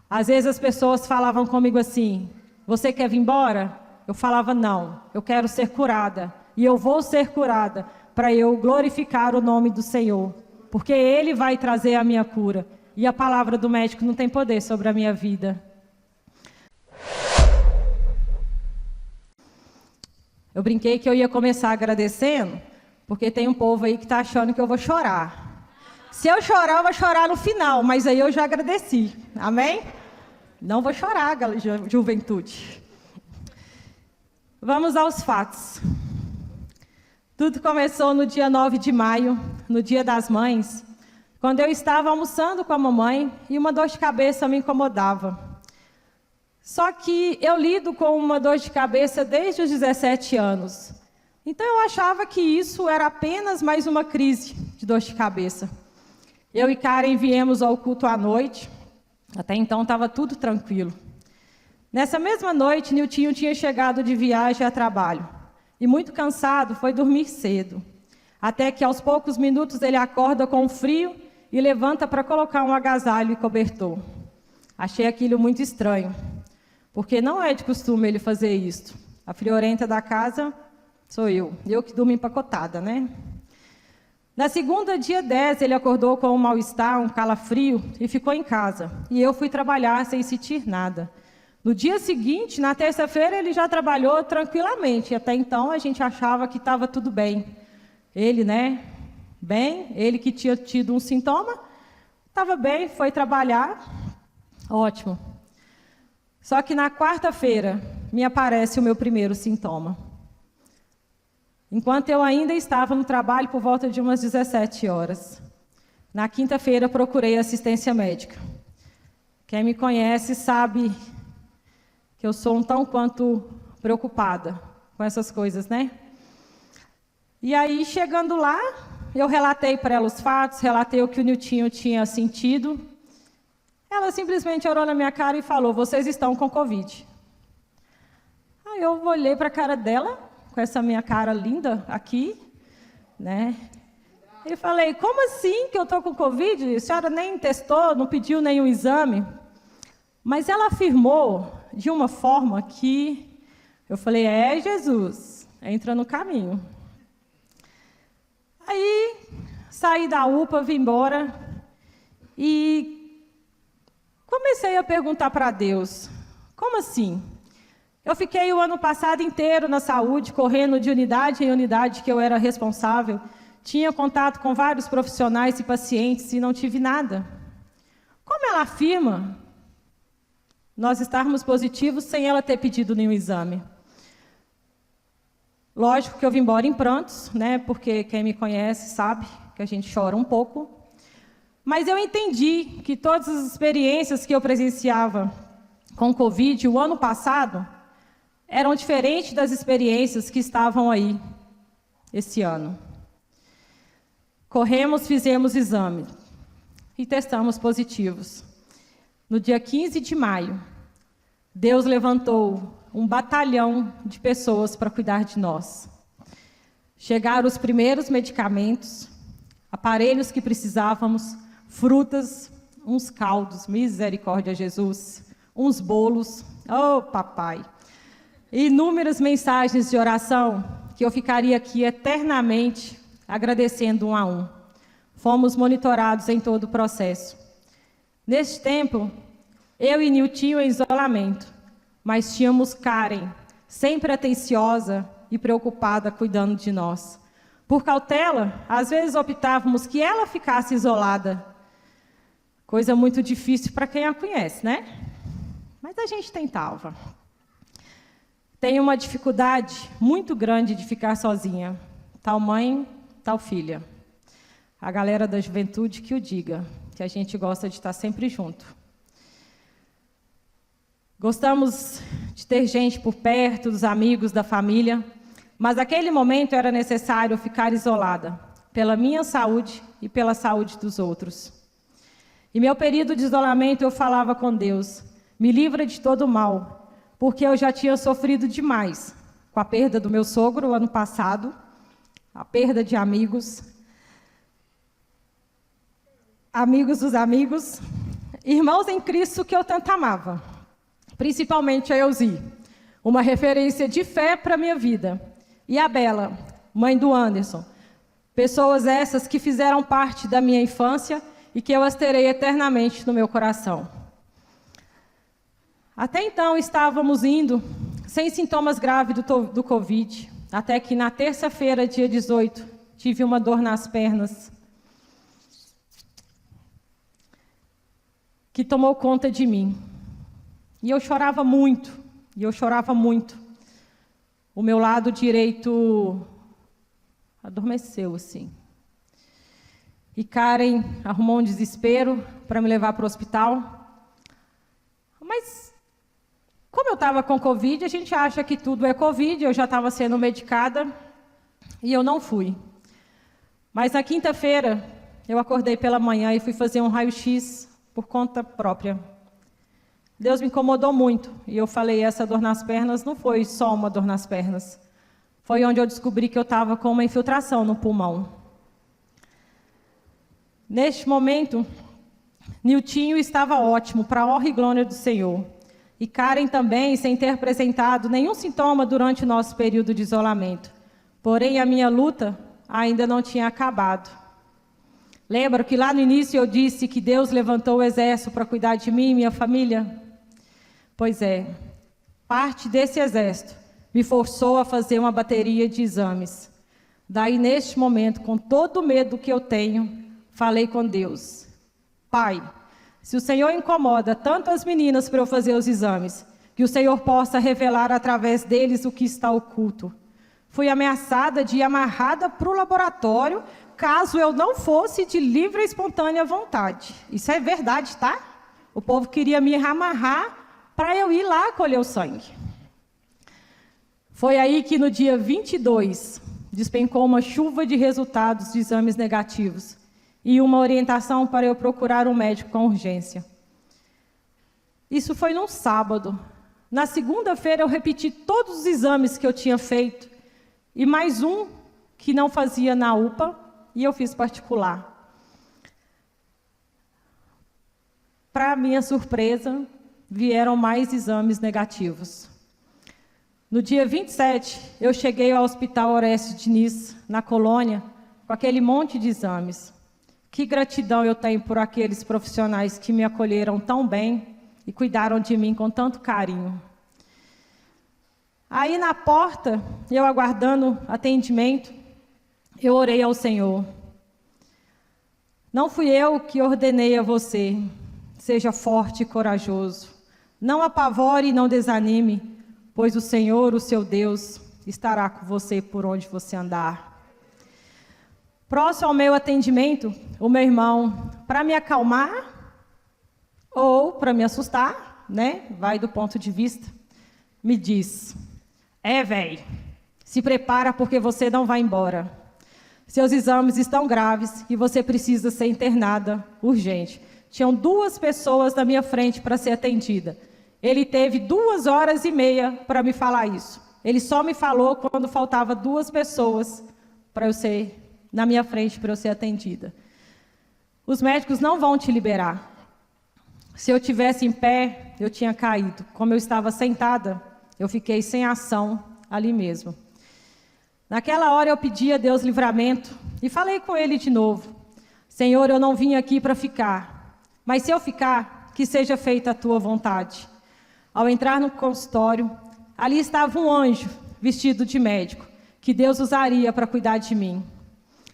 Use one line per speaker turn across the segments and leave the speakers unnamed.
Às vezes as pessoas falavam comigo assim: você quer vir embora? Eu falava: não, eu quero ser curada. E eu vou ser curada para eu glorificar o nome do Senhor. Porque Ele vai trazer a minha cura. E a palavra do médico não tem poder sobre a minha vida. Eu brinquei que eu ia começar agradecendo, porque tem um povo aí que está achando que eu vou chorar. Se eu chorar, eu vou chorar no final, mas aí eu já agradeci. Amém? Não vou chorar, juventude. Vamos aos fatos. Tudo começou no dia 9 de maio, no Dia das Mães, quando eu estava almoçando com a mamãe e uma dor de cabeça me incomodava. Só que eu lido com uma dor de cabeça desde os 17 anos. Então eu achava que isso era apenas mais uma crise de dor de cabeça. Eu e Karen viemos ao culto à noite. Até então estava tudo tranquilo. Nessa mesma noite, Niltinho tinha chegado de viagem a trabalho. E muito cansado, foi dormir cedo. Até que aos poucos minutos ele acorda com frio e levanta para colocar um agasalho e cobertor. Achei aquilo muito estranho, porque não é de costume ele fazer isto. A friorenta da casa sou eu que durmo empacotada, né? Na segunda, dia 10, ele acordou com um mal-estar, um calafrio, e ficou em casa. E eu fui trabalhar sem sentir nada. No dia seguinte, na terça-feira, ele já trabalhou tranquilamente. Até então, a gente achava que estava tudo bem. Ele, né? Bem, ele que tinha tido um sintoma, estava bem, foi trabalhar. Ótimo. Só que na quarta-feira, me aparece o meu primeiro sintoma. Enquanto eu ainda estava no trabalho por volta de umas 17 horas. Na quinta-feira, procurei assistência médica. Quem me conhece sabe que eu sou um tão quanto preocupada com essas coisas, né? E aí, chegando lá, eu relatei para ela os fatos, relatei o que o Niltinho tinha sentido. Ela simplesmente olhou na minha cara e falou: vocês estão com Covid. Aí eu olhei para a cara dela, com essa minha cara linda aqui, né? E falei: como assim que eu estou com Covid? A senhora nem testou, não pediu nenhum exame. Mas ela afirmou de uma forma que eu falei: é, Jesus, entra no caminho. Aí saí da UPA, vim embora e comecei a perguntar para Deus: como assim? Eu fiquei o ano passado inteiro na saúde, correndo de unidade em unidade que eu era responsável. Tinha contato com vários profissionais e pacientes e não tive nada. Como ela afirma nós estarmos positivos sem ela ter pedido nenhum exame? Lógico que eu vim embora em prantos, né? Porque quem me conhece sabe que a gente chora um pouco. Mas eu entendi que todas as experiências que eu presenciava com Covid o ano passado eram diferentes das experiências que estavam aí esse ano. Corremos, fizemos exame e testamos positivos. No dia 15 de maio, Deus levantou um batalhão de pessoas para cuidar de nós. Chegaram os primeiros medicamentos, aparelhos que precisávamos, frutas, uns caldos, misericórdia, Jesus, uns bolos, oh papai, e inúmeras mensagens de oração que eu ficaria aqui eternamente agradecendo um a um. Fomos monitorados em todo o processo. Neste tempo, eu e Niltinho em isolamento, mas tínhamos Karen, sempre atenciosa e preocupada, cuidando de nós. Por cautela, às vezes optávamos que ela ficasse isolada. Coisa muito difícil para quem a conhece, né? Mas a gente tentava. Tenho uma dificuldade muito grande de ficar sozinha. Tal mãe, tal filha. A galera da juventude que o diga, que a gente gosta de estar sempre junto. Gostamos de ter gente por perto, dos amigos, da família, mas naquele momento era necessário ficar isolada, pela minha saúde e pela saúde dos outros. Em meu período de isolamento eu falava com Deus: me livra de todo mal, porque eu já tinha sofrido demais com a perda do meu sogro ano passado, a perda de amigos dos amigos, irmãos em Cristo que eu tanto amava, principalmente a Elzi, uma referência de fé para a minha vida, e a Bela, mãe do Anderson, pessoas essas que fizeram parte da minha infância e que eu as terei eternamente no meu coração. Até então estávamos indo sem sintomas graves do Covid, até que na terça-feira, dia 18, tive uma dor nas pernas que tomou conta de mim. E eu chorava muito, O meu lado direito adormeceu, assim. E Karen arrumou um desespero para me levar para o hospital. Mas, como eu estava com Covid, a gente acha que tudo é Covid, eu já estava sendo medicada e eu não fui. Mas na quinta-feira, eu acordei pela manhã e fui fazer um raio-x por conta própria. Deus me incomodou muito e eu falei, essa dor nas pernas não foi só uma dor nas pernas. Foi onde eu descobri que eu estava com uma infiltração no pulmão. Neste momento, Niltinho estava ótimo, para a honra e glória do Senhor. E Karen também, sem ter apresentado nenhum sintoma durante o nosso período de isolamento. Porém, a minha luta ainda não tinha acabado. Lembra que lá no início eu disse que Deus levantou o exército para cuidar de mim e minha família? Pois é, parte desse exército me forçou a fazer uma bateria de exames. Daí, neste momento, com todo o medo que eu tenho, falei com Deus. Pai, se o Senhor incomoda tanto as meninas para eu fazer os exames, que o Senhor possa revelar através deles o que está oculto. Fui ameaçada de ir amarrada para o laboratório, caso eu não fosse de livre e espontânea vontade. Isso é verdade, tá? O povo queria me amarrar para eu ir lá colher o sangue. Foi aí que no dia 22, despencou uma chuva de resultados de exames negativos e uma orientação para eu procurar um médico com urgência. Isso foi num sábado. Na segunda-feira eu repeti todos os exames que eu tinha feito e mais um que não fazia na UPA e eu fiz particular. Para minha surpresa, vieram mais exames negativos. No dia 27, eu cheguei ao Hospital Horácio Diniz, na Colônia, com aquele monte de exames. Que gratidão eu tenho por aqueles profissionais que me acolheram tão bem e cuidaram de mim com tanto carinho. Aí na porta, eu aguardando atendimento, eu orei ao Senhor. Não fui eu que ordenei a você, seja forte e corajoso. Não apavore e não desanime, pois o Senhor, o seu Deus, estará com você por onde você andar. Próximo ao meu atendimento, o meu irmão, para me acalmar ou para me assustar, né? Vai do ponto de vista, me diz: velho, se prepara porque você não vai embora. Seus exames estão graves e você precisa ser internada urgente. Tinham 2 pessoas na minha frente para ser atendida. Ele teve 2h30 para me falar isso. Ele só me falou quando faltava 2 pessoas para eu ser na minha frente para eu ser atendida. Os médicos não vão te liberar. Se eu tivesse em pé, eu tinha caído. Como eu estava sentada, eu fiquei sem ação ali mesmo. Naquela hora eu pedi a Deus livramento e falei com ele de novo: Senhor, eu não vim aqui para ficar, mas se eu ficar, que seja feita a tua vontade. Ao entrar no consultório, ali estava um anjo vestido de médico, que Deus usaria para cuidar de mim.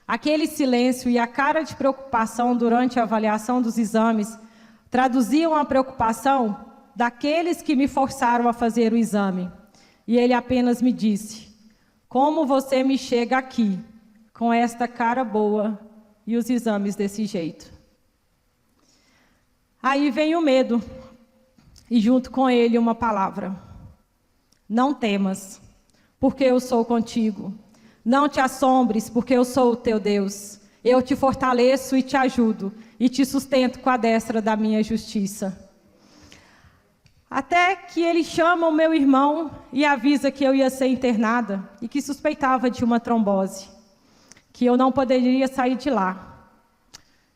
Aquele silêncio e a cara de preocupação durante a avaliação dos exames traduziam a preocupação daqueles que me forçaram a fazer o exame. E ele apenas me disse: como você me chega aqui, com esta cara boa e os exames desse jeito? Aí vem o medo, e junto com ele uma palavra: não temas, porque eu sou contigo. Não te assombres, porque eu sou o teu Deus. Eu te fortaleço e te ajudo, e te sustento com a destra da minha justiça. Até que ele chama o meu irmão e avisa que eu ia ser internada e que suspeitava de uma trombose, que eu não poderia sair de lá.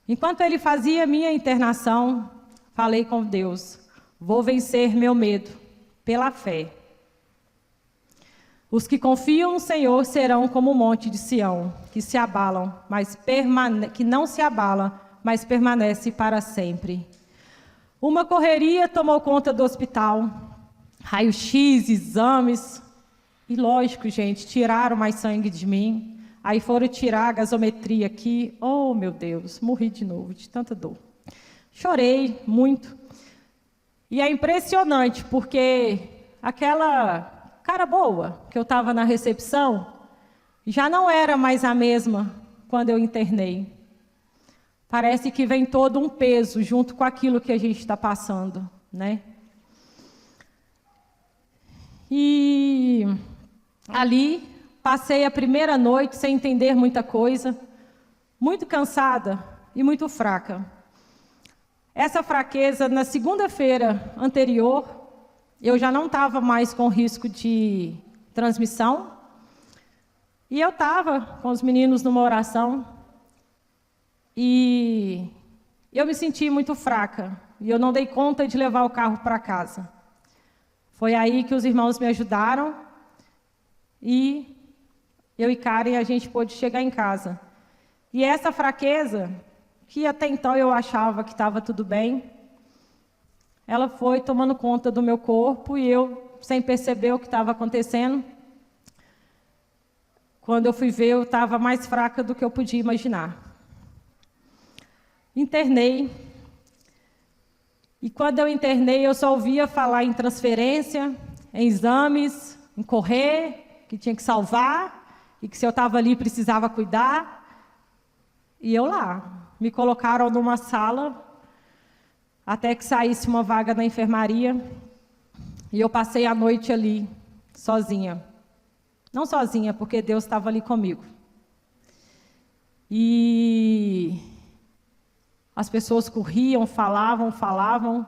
Enquanto ele fazia minha internação, falei com Deus: vou vencer meu medo pela fé. Os que confiam no Senhor serão como o monte de Sião, que se abalam, que não se abala, mas permanece para sempre. Uma correria tomou conta do hospital, raio-x, exames, e lógico, gente, tiraram mais sangue de mim, aí foram tirar a gasometria aqui, oh meu Deus, morri de novo, de tanta dor. Chorei muito, e é impressionante, porque aquela cara boa que eu estava na recepção já não era mais a mesma quando eu internei. Parece que vem todo um peso junto com aquilo que a gente está passando, né? E ali passei a primeira noite sem entender muita coisa, muito cansada e muito fraca. Essa fraqueza, na segunda-feira anterior, eu já não estava mais com risco de transmissão. E eu estava com os meninos numa oração. E eu me senti muito fraca. E eu não dei conta de levar o carro para casa. Foi aí que os irmãos me ajudaram. E eu e Karen, a gente pôde chegar em casa. E essa fraqueza, que até então eu achava que estava tudo bem, ela foi tomando conta do meu corpo e eu, sem perceber o que estava acontecendo, quando eu fui ver, eu estava mais fraca do que eu podia imaginar. Internei. E quando eu internei, eu só ouvia falar em transferência, em exames, em correr, que tinha que salvar, e que se eu estava ali precisava cuidar. E eu lá, me colocaram numa sala, até que saísse uma vaga na enfermaria, e eu passei a noite ali, sozinha. Não sozinha, porque Deus estava ali comigo. E as pessoas corriam, falavam.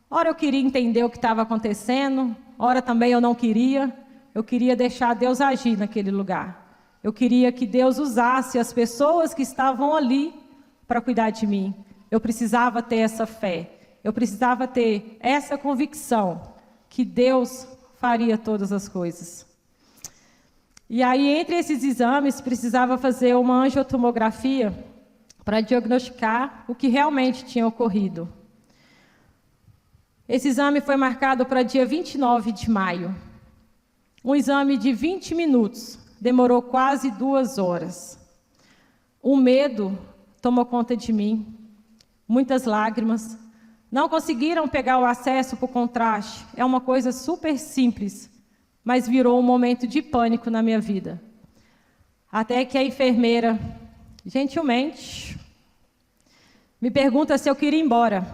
Ora eu queria entender o que estava acontecendo, ora também eu não queria. Eu queria deixar Deus agir naquele lugar. Eu queria que Deus usasse as pessoas que estavam ali para cuidar de mim. Eu precisava ter essa fé. Eu precisava ter essa convicção que Deus faria todas as coisas. E aí, entre esses exames, precisava fazer uma angiotomografia para diagnosticar o que realmente tinha ocorrido. Esse exame foi marcado para dia 29 de maio. Um exame de 20 minutos, demorou quase 2 horas. O medo tomou conta de mim, muitas lágrimas. Não conseguiram pegar o acesso para o contraste. É uma coisa super simples, mas virou um momento de pânico na minha vida. Até que a enfermeira, gentilmente, me pergunta se eu queria ir embora.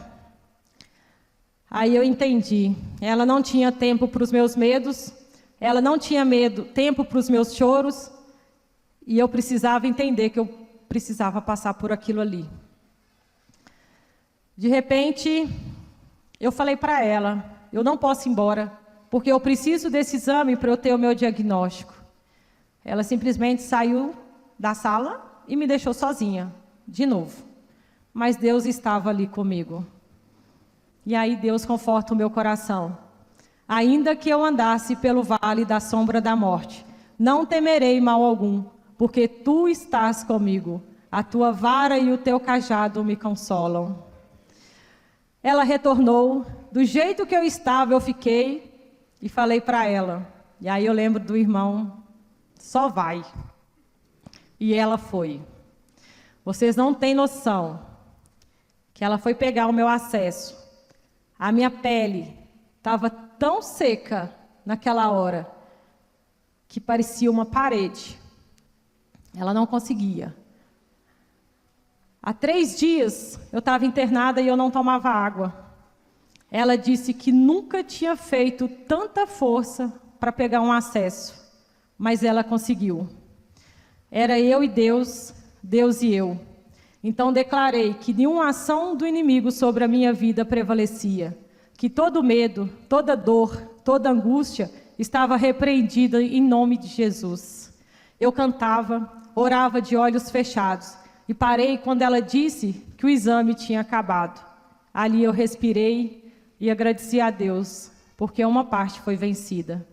Aí eu entendi. Ela não tinha tempo para os meus medos, ela não tinha tempo para os meus choros, e eu precisava entender que eu precisava passar por aquilo ali. De repente, eu falei para ela, eu não posso ir embora, porque eu preciso desse exame para eu ter o meu diagnóstico. Ela simplesmente saiu da sala e me deixou sozinha, de novo. Mas Deus estava ali comigo. E aí Deus conforta o meu coração. Ainda que eu andasse pelo vale da sombra da morte, não temerei mal algum, porque tu estás comigo. A tua vara e o teu cajado me consolam. Ela retornou, do jeito que eu estava, eu fiquei e falei para ela. E aí eu lembro do irmão, só vai. E ela foi. Vocês não têm noção que ela foi pegar o meu acesso. A minha pele estava tão seca naquela hora que parecia uma parede. Ela não conseguia. Há 3 dias eu estava internada e eu não tomava água. Ela disse que nunca tinha feito tanta força para pegar um acesso, mas ela conseguiu. Era eu e Deus, Deus e eu. Então declarei que nenhuma ação do inimigo sobre a minha vida prevalecia, que todo medo, toda dor, toda angústia estava repreendida em nome de Jesus. Eu cantava, orava de olhos fechados, e parei quando ela disse que o exame tinha acabado. Ali eu respirei e agradeci a Deus, porque uma parte foi vencida.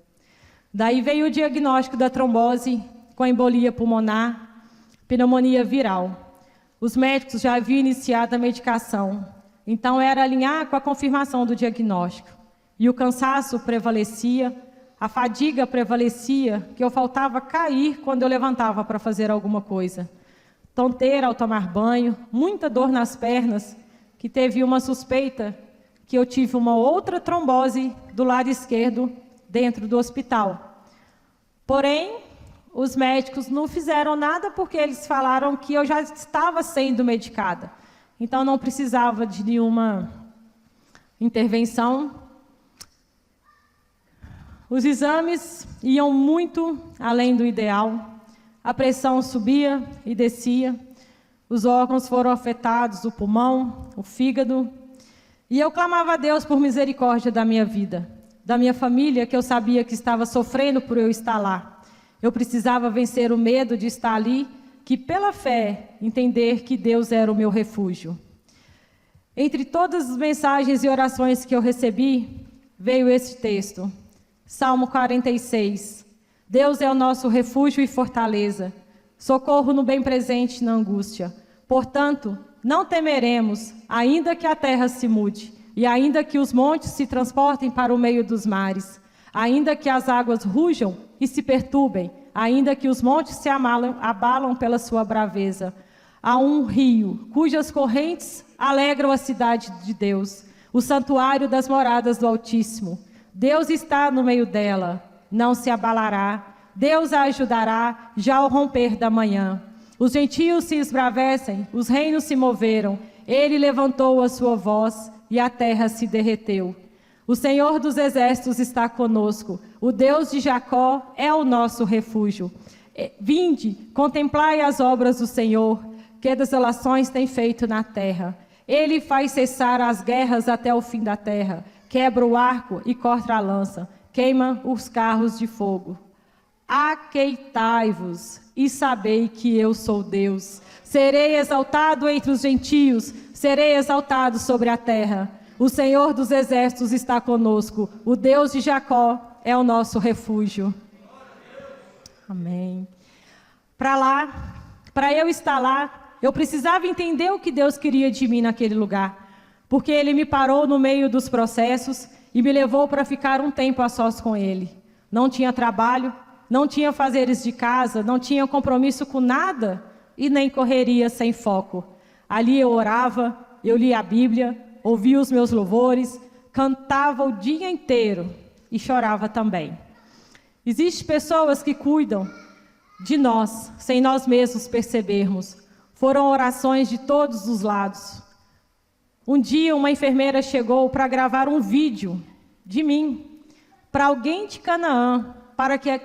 Daí veio o diagnóstico da trombose com embolia pulmonar, pneumonia viral. Os médicos já haviam iniciado a medicação, então era alinhar com a confirmação do diagnóstico. E o cansaço prevalecia, a fadiga prevalecia, que eu faltava cair quando eu levantava para fazer alguma coisa. Tonteira ao tomar banho, muita dor nas pernas, que teve uma suspeita que eu tive uma outra trombose do lado esquerdo dentro do hospital. Porém, os médicos não fizeram nada porque eles falaram que eu já estava sendo medicada. Então, não precisava de nenhuma intervenção. Os exames iam muito além do ideal. A pressão subia e descia. Os órgãos foram afetados, o pulmão, o fígado. E eu clamava a Deus por misericórdia da minha vida, da minha família, que eu sabia que estava sofrendo por eu estar lá. Eu precisava vencer o medo de estar ali, que pela fé, entender que Deus era o meu refúgio. Entre todas as mensagens e orações que eu recebi, veio esse texto, Salmo 46. Deus é o nosso refúgio e fortaleza, socorro no bem presente e na angústia. Portanto, não temeremos, ainda que a terra se mude, e ainda que os montes se transportem para o meio dos mares, ainda que as águas rujam e se perturbem, ainda que os montes se abalam pela sua braveza. Há um rio, cujas correntes alegram a cidade de Deus, o santuário das moradas do Altíssimo. Deus está no meio dela, não se abalará. Deus a ajudará já ao romper da manhã. Os gentios se esbravecem, os reinos se moveram. Ele levantou a sua voz e a terra se derreteu. O Senhor dos exércitos está conosco. O Deus de Jacó é o nosso refúgio. Vinde, contemplai as obras do Senhor, que desolações tem feito na terra. Ele faz cessar as guerras até o fim da terra. Quebra o arco e corta a lança. Queima os carros de fogo. Aqueitai-vos e sabei que eu sou Deus. Serei exaltado entre os gentios, serei exaltado sobre a terra. O Senhor dos exércitos está conosco. O Deus de Jacó é o nosso refúgio. Amém. Para eu estar lá, eu precisava entender o que Deus queria de mim naquele lugar. Porque Ele me parou no meio dos processos e me levou para ficar um tempo a sós com Ele. Não tinha trabalho, não tinha fazeres de casa, não tinha compromisso com nada e nem correria sem foco. Ali eu orava, eu lia a Bíblia, ouvia os meus louvores, cantava o dia inteiro e chorava também. Existem pessoas que cuidam de nós, sem nós mesmos percebermos. Foram orações de todos os lados. Um dia uma enfermeira chegou para gravar um vídeo de mim, para alguém de Canaã,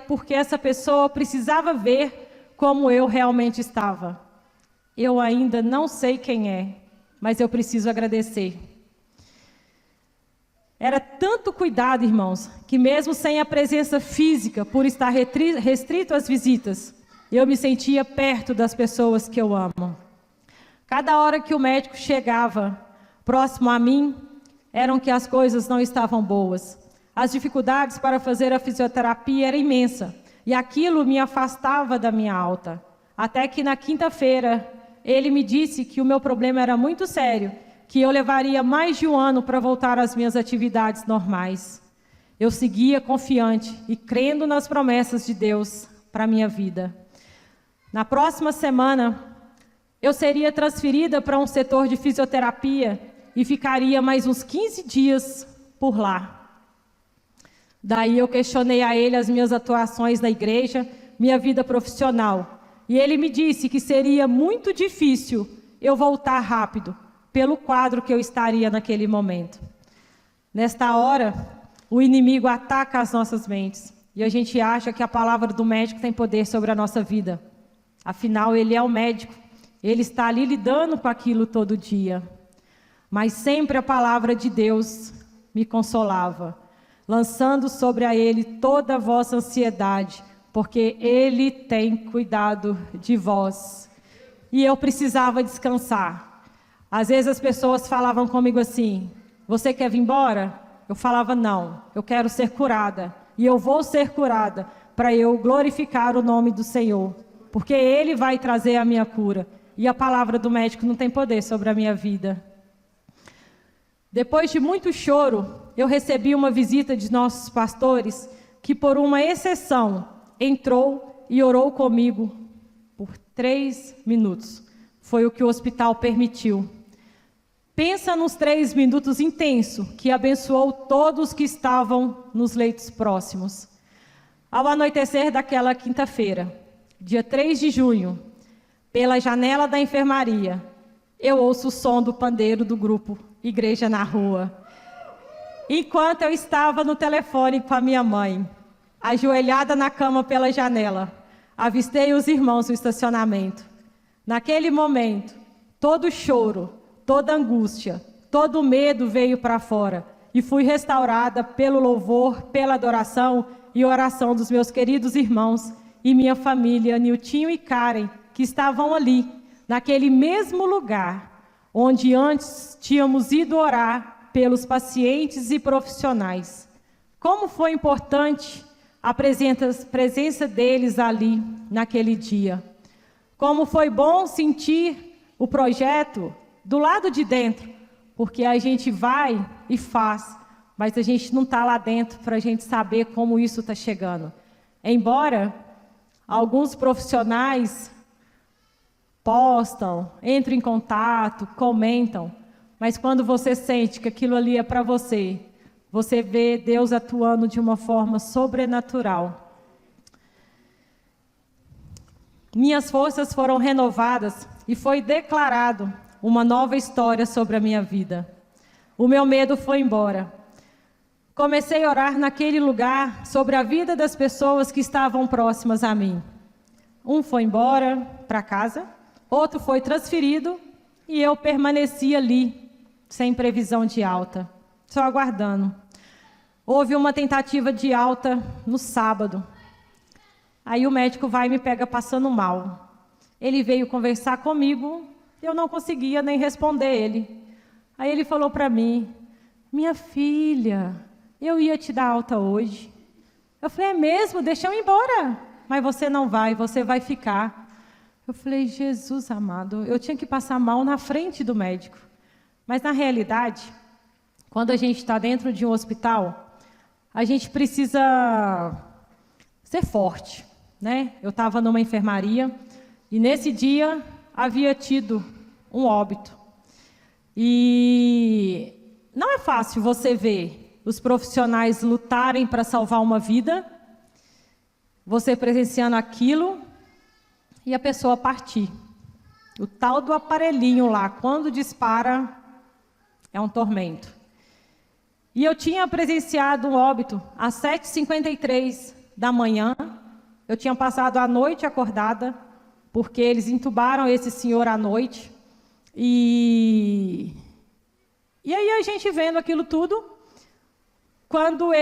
porque essa pessoa precisava ver como eu realmente estava. Eu ainda não sei quem é, mas eu preciso agradecer. Era tanto cuidado, irmãos, que mesmo sem a presença física, por estar restrito às visitas, eu me sentia perto das pessoas que eu amo. Cada hora que o médico chegava próximo a mim, eram que as coisas não estavam boas. As dificuldades para fazer a fisioterapia eram imensas, e aquilo me afastava da minha alta. Até que na quinta-feira, ele me disse que o meu problema era muito sério, que eu levaria mais de 1 ano para voltar às minhas atividades normais. Eu seguia confiante e crendo nas promessas de Deus para a minha vida. Na próxima semana, eu seria transferida para um setor de fisioterapia e ficaria mais uns 15 dias por lá. Daí eu questionei a ele as minhas atuações na igreja, minha vida profissional. E ele me disse que seria muito difícil eu voltar rápido, pelo quadro que eu estaria naquele momento. Nesta hora, o inimigo ataca as nossas mentes. E a gente acha que a palavra do médico tem poder sobre a nossa vida. Afinal, ele é o médico. Ele está ali lidando com aquilo todo dia. Mas sempre a palavra de Deus me consolava, lançando sobre a Ele toda a vossa ansiedade, porque Ele tem cuidado de vós. E eu precisava descansar. Às vezes as pessoas falavam comigo assim: você quer vir embora? Eu falava: não, eu quero ser curada. E eu vou ser curada para eu glorificar o nome do Senhor. Porque Ele vai trazer a minha cura. E a palavra do médico não tem poder sobre a minha vida. Depois de muito choro, eu recebi uma visita de nossos pastores, que por uma exceção entrou e orou comigo por 3 minutos. Foi o que o hospital permitiu. Pensa nos 3 minutos intensos que abençoou todos que estavam nos leitos próximos. Ao anoitecer daquela quinta-feira, dia 3 de junho, pela janela da enfermaria, eu ouço o som do pandeiro do grupo Igreja na Rua. Enquanto eu estava no telefone com a minha mãe, ajoelhada na cama pela janela, avistei os irmãos no estacionamento. Naquele momento, todo choro, toda angústia, todo medo veio para fora e fui restaurada pelo louvor, pela adoração e oração dos meus queridos irmãos e minha família, Niltinho e Karen, que estavam ali, naquele mesmo lugar, onde antes tínhamos ido orar pelos pacientes e profissionais. Como foi importante a presença deles ali, naquele dia. Como foi bom sentir o projeto do lado de dentro, porque a gente vai e faz, mas a gente não está lá dentro para a gente saber como isso está chegando. Embora alguns profissionais postam, entram em contato, comentam, mas quando você sente que aquilo ali é para você, você vê Deus atuando de uma forma sobrenatural. Minhas forças foram renovadas e foi declarado uma nova história sobre a minha vida. O meu medo foi embora. Comecei a orar naquele lugar sobre a vida das pessoas que estavam próximas a mim. Um foi embora para casa, outro foi transferido e eu permaneci ali, sem previsão de alta, só aguardando. Houve uma tentativa de alta no sábado. Aí o médico vai e me pega passando mal. Ele veio conversar comigo, eu não conseguia nem responder ele. Aí ele falou para mim: minha filha, eu ia te dar alta hoje. Eu falei: é mesmo? Deixa eu ir embora. Mas você não vai, você vai ficar. Eu falei: Jesus amado, eu tinha que passar mal na frente do médico. Mas na realidade, quando a gente está dentro de um hospital, a gente precisa ser forte, né? Eu estava numa enfermaria e nesse dia havia tido um óbito. E não é fácil você ver os profissionais lutarem para salvar uma vida, você presenciando aquilo e a pessoa partir. O tal do aparelhinho lá, quando dispara, é um tormento. E eu tinha presenciado um óbito às 7h53 da manhã. Eu tinha passado a noite acordada, porque eles entubaram esse senhor à noite. E aí a gente vendo aquilo tudo, quando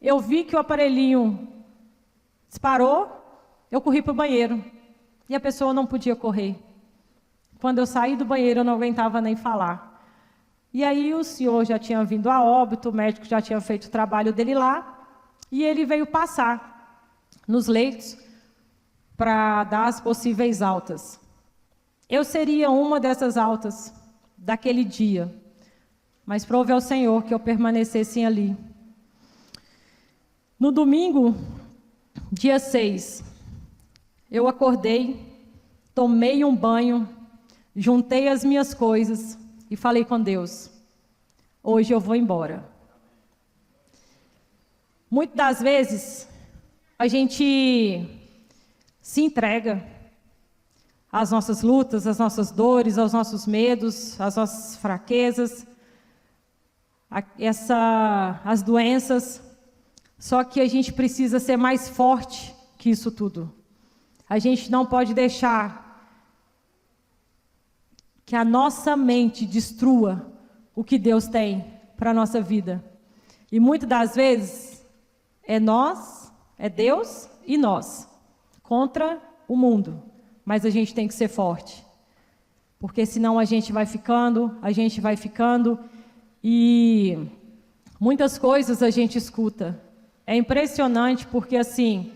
eu vi que o aparelhinho disparou, eu corri para o banheiro. E a pessoa não podia correr. Quando eu saí do banheiro, eu não aguentava nem falar. E aí o senhor já tinha vindo a óbito, o médico já tinha feito o trabalho dele lá, e ele veio passar nos leitos para dar as possíveis altas. Eu seria uma dessas altas daquele dia, mas prove ao Senhor que eu permanecesse ali. No domingo, dia 6, eu acordei, tomei um banho, juntei as minhas coisas e falei com Deus: hoje eu vou embora. Muitas das vezes, a gente se entrega às nossas lutas, às nossas dores, aos nossos medos, às nossas fraquezas, as doenças. Só que a gente precisa ser mais forte que isso tudo. A gente não pode deixar que a nossa mente destrua o que Deus tem para a nossa vida. E muitas das vezes é nós, é Deus e nós, contra o mundo. Mas a gente tem que ser forte. porque senão a gente vai ficando, e muitas coisas a gente escuta. É impressionante porque, assim,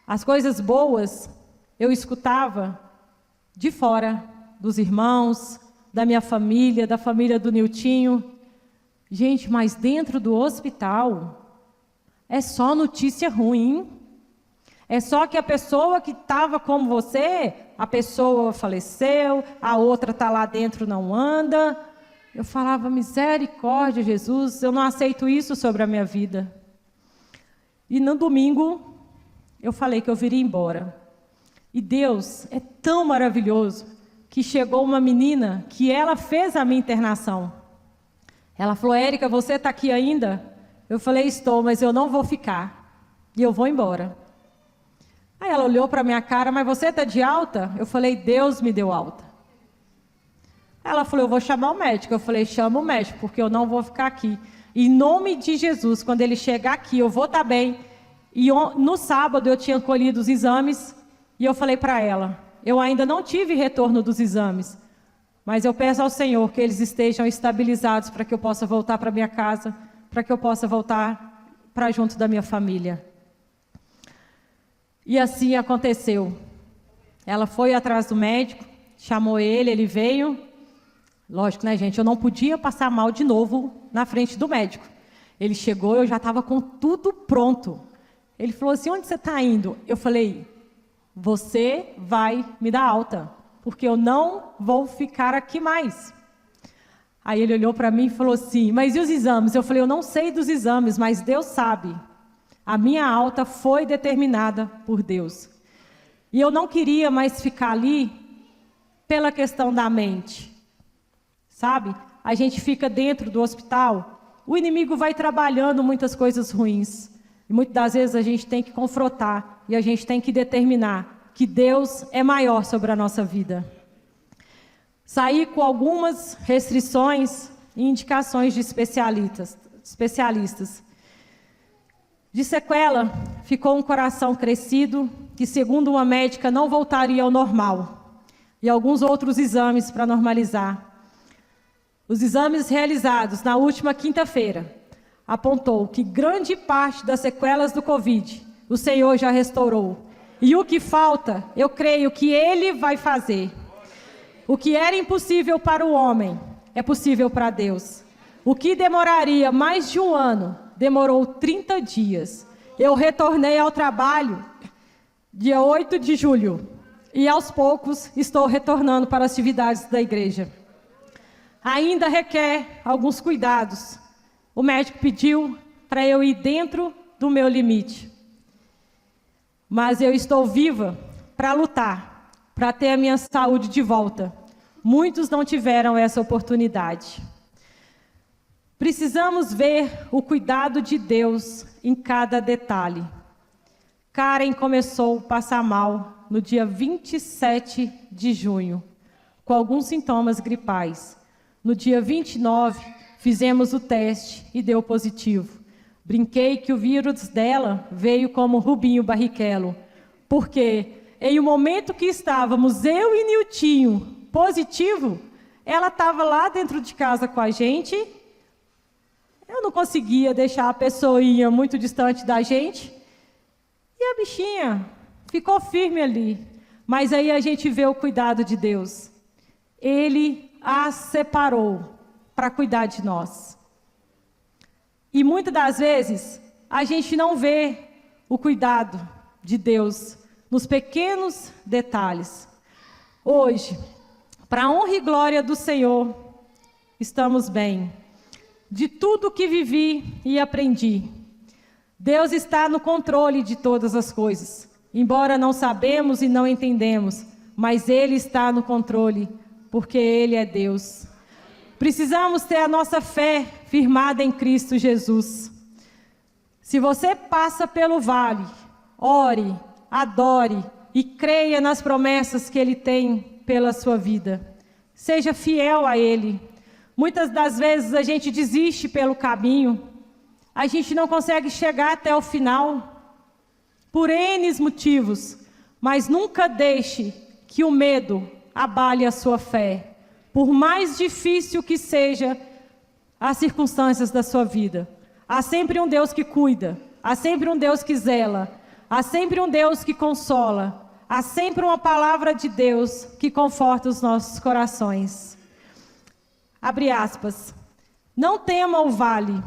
as coisas boas eu escutava de fora, dos irmãos, da minha família, da família do Niltinho. Gente, mas dentro do hospital é só notícia ruim. É só que a pessoa que estava com você, a pessoa faleceu, a outra está lá dentro, não anda. Eu falava, misericórdia, Jesus, eu não aceito isso sobre a minha vida. E no domingo, eu falei que eu viria embora. E Deus é tão maravilhoso que chegou uma menina que ela fez a minha internação. Ela falou, Érica, você está aqui ainda? Eu falei, estou, mas eu não vou ficar. E eu vou embora. Aí ela olhou para a minha cara, mas você está de alta? Eu falei, Deus me deu alta. Ela falou, eu vou chamar o médico. Eu falei, chama o médico, porque eu não vou ficar aqui. Em nome de Jesus, quando ele chegar aqui, eu vou estar bem. E no sábado eu tinha colhido os exames e eu falei para ela, eu ainda não tive retorno dos exames, mas eu peço ao Senhor que eles estejam estabilizados para que eu possa voltar para minha casa, para que eu possa voltar para junto da minha família. E assim aconteceu. Ela foi atrás do médico, chamou ele, ele veio. Lógico, né, gente? Eu não podia passar mal de novo na frente do médico. Ele chegou, eu já estava com tudo pronto. Ele falou assim, onde você está indo? Eu falei, você vai me dar alta, porque eu não vou ficar aqui mais. Aí ele olhou para mim e falou assim, mas e os exames? Eu falei, eu não sei dos exames, mas Deus sabe. A minha alta foi determinada por Deus. E eu não queria mais ficar ali pela questão da mente. Sabe? A gente fica dentro do hospital, o inimigo vai trabalhando muitas coisas ruins. E muitas das vezes a gente tem que confrontar e a gente tem que determinar que Deus é maior sobre a nossa vida. Saí com algumas restrições e indicações de especialistas. De sequela, ficou um coração crescido, que segundo uma médica não voltaria ao normal. E alguns outros exames para normalizar. Os exames realizados na última quinta-feira apontou que grande parte das sequelas do Covid o Senhor já restaurou. E o que falta, eu creio que Ele vai fazer. O que era impossível para o homem, é possível para Deus. O que demoraria mais de um ano, demorou 30 dias. Eu retornei ao trabalho dia 8 de julho. E aos poucos estou retornando para as atividades da igreja. Ainda requer alguns cuidados. O médico pediu para eu ir dentro do meu limite. Mas eu estou viva para lutar, para ter a minha saúde de volta. Muitos não tiveram essa oportunidade. Precisamos ver o cuidado de Deus em cada detalhe. Karen começou a passar mal no dia 27 de junho, com alguns sintomas gripais. No dia 29, fizemos o teste e deu positivo. Brinquei que o vírus dela veio como Rubinho Barrichello, porque em um momento que estávamos eu e Niltinho positivo, ela estava lá dentro de casa com a gente. Eu não conseguia deixar a pessoinha muito distante da gente. E a bichinha ficou firme ali. Mas aí a gente vê o cuidado de Deus. Ele a separou para cuidar de nós. E muitas das vezes a gente não vê o cuidado de Deus nos pequenos detalhes. Hoje, para a honra e glória do Senhor, estamos bem. De tudo que vivi e aprendi, Deus está no controle de todas as coisas. Embora não sabemos e não entendemos, mas Ele está no controle, porque Ele é Deus. Precisamos ter a nossa fé firmada em Cristo Jesus. Se você passa pelo vale, ore, adore e creia nas promessas que Ele tem pela sua vida. Seja fiel a Ele. Muitas das vezes a gente desiste pelo caminho, a gente não consegue chegar até o final, por N motivos, mas nunca deixe que o medo abale a sua fé. Por mais difícil que seja as circunstâncias da sua vida, há sempre um Deus que cuida, há sempre um Deus que zela, há sempre um Deus que consola, há sempre uma palavra de Deus que conforta os nossos corações. Abre aspas. Não tema o vale,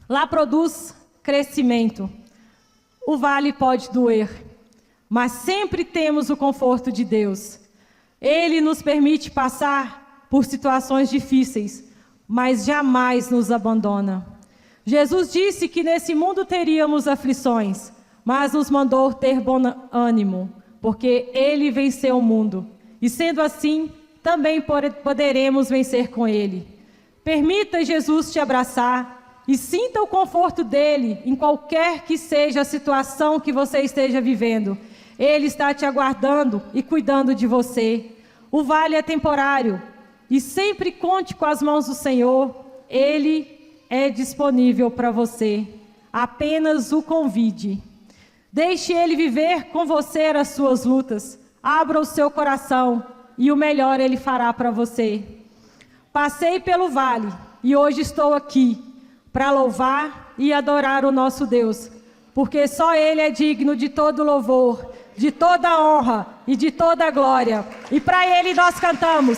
lá produz crescimento. O vale pode doer, mas sempre temos o conforto de Deus. Ele nos permite passar por situações difíceis, mas jamais nos abandona. Jesus disse que nesse mundo teríamos aflições, mas nos mandou ter bom ânimo, porque Ele venceu o mundo. E sendo assim, também poderemos vencer com Ele. Permita Jesus te abraçar e sinta o conforto dEle em qualquer que seja a situação que você esteja vivendo. Ele está te aguardando e cuidando de você. O vale é temporário e sempre conte com as mãos do Senhor. Ele é disponível para você. Apenas o convide. Deixe Ele viver com você as suas lutas. Abra o seu coração e o melhor Ele fará para você. Passei pelo vale e hoje estou aqui para louvar e adorar o nosso Deus, porque só Ele é digno de todo louvor, de toda honra e de toda glória. E para Ele nós cantamos.